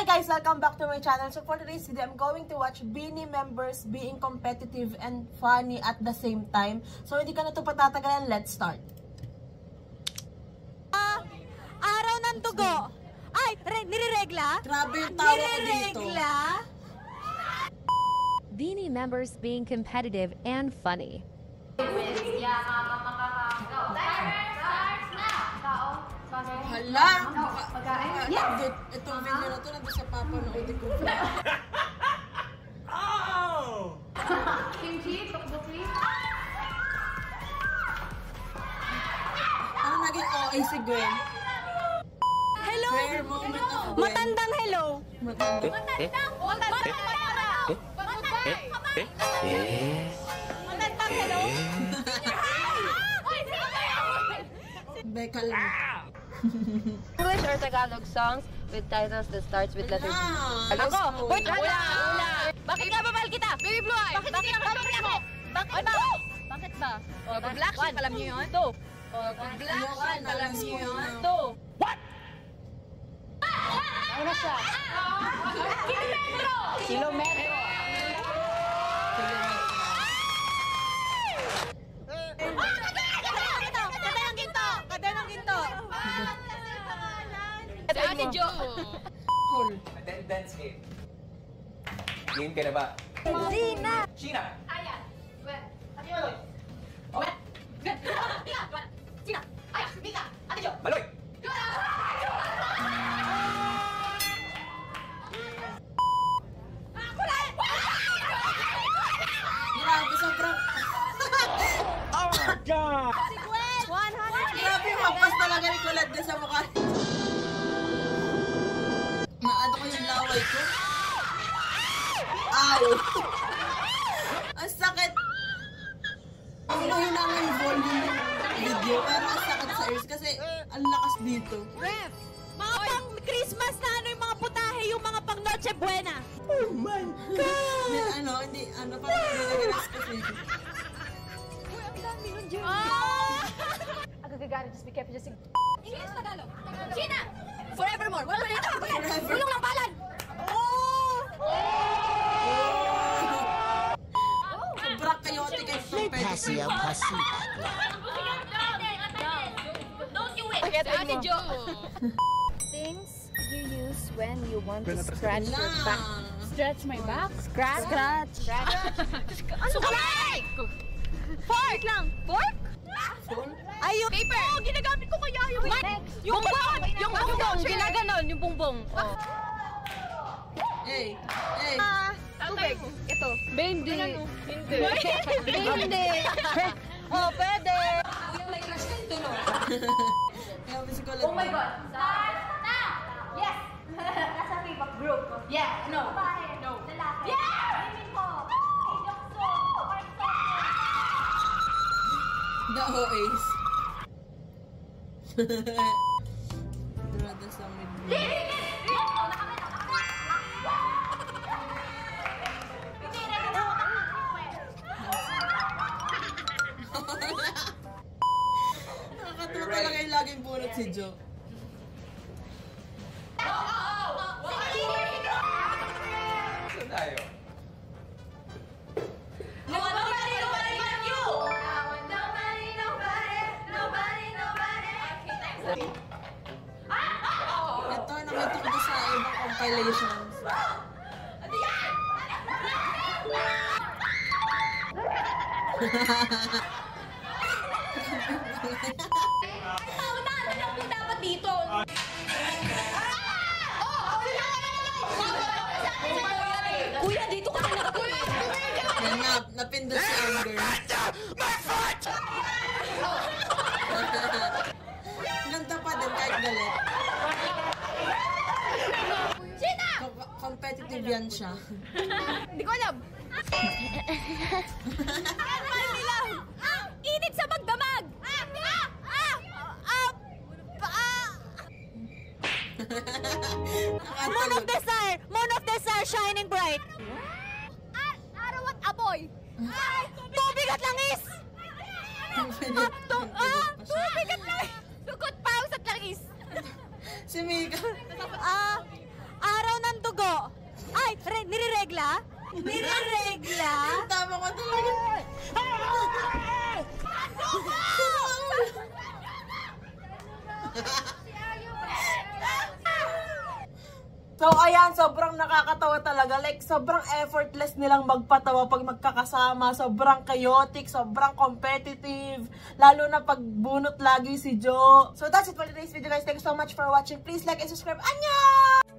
Hi guys! Welcome back to my channel. So for today's video, I'm going to watch BINI members being competitive and funny at the same time. So hindi ka na ito patatagalan, let's start. Araw ng dugo. Ay, nireregla? Grabe yung tawa ko dito. BINI members being competitive and funny. Hala! Itong video na ito nandun sa papanoodin ko. Kimchi, tokbokli. Ano naging OA si Gwen? Hello! Rare moment of Gwen. Matandang hello! Matandang. Matandang hello! Beka lang. English or Tagalog songs with titles that starts with letter B. Ako! Wait, wala! Bakit nga ba mahal kita? Baby Blue Eye! Bakit nga ba mahal mo? Bakit ba? Bakit ba? Pag black sheep, alam niyo yun? Two. Pag black sheep, alam niyo yun? Two. What? Ano na siya? Kilometro! Kilometro! Ate Jo! Hole. Attendance game. Game ka na ba? Zina! Sheena! Ayan! Wet! Ate Maloy! Wet! Mika! Wet! Sina! Ayan! Mika! Ate Jo! Maloy! Grabe, sobrang... Oh my God! Si Gwen! 100! Grabe yung happas talaga ni Kulad din sa mukha. Naano ko yung laway ko. Ow! Ang sakit! Mahina nga yung volume ng video, pero ang sakit sa ears kasi ang lakas dito. Ref! Mga pang Christmas na ano yung mga putahe, yung mga pang Noche Buena. Oh my God! Parang nilagyan ng specific. Uy, ang dami nun, Jun. Agagagari, just be careful, just sing. English, Tagalog. Gina! Forevermore! Wala na ito! Bulong lang palan! Sobrang chaotic and competitive. Don't you wait! Ate Jo! Things you use when you want to scratch your back. Stretch my back. Scratch. Ano ba? Fork lang! Fork? Ay, yung Paper! Oh, ginagamit ko kaya yung... Yung bongbong! Yung bongbong! Ginaganon, yung bongbong. Oh. Hey! Hey! Tubig. Ito. Bendy. Hindi. hindi. Oh, pwede. Kaya si Kulad. Oh my God. Start now! Yes! Nasa favorite group. Yeah. No. No. Yeah! The OAs. Drada sa mid. Nakakatuwa talaga yung laging bunot si Jo. Saan tayo? Ito, nakita ko sa ibang compilations. Paunahan lang po dapat dito. Kuya, dito ka na kuya. Yan na, napindot si Amber. Ganda pa din kahit galit. Sina! Competitive yan siya. Hindi ko alam. Init sa magdamag! Moon of the star shining bright. Araw at apoy. Tubig at langis! Tubig at langis! Sugot paus at langis. Si Mika. Araw ng Ay, niriregla? Niriregla? Tama ko talaga. So, ayan, sobrang nakakatawa talaga. Like, sobrang effortless nilang magpatawa pag magkakasama. Sobrang chaotic, sobrang competitive. Lalo na pag bunot lagi si Jo. So, that's it for today's video, guys. Thank you so much for watching. Please like and subscribe. Annyeong!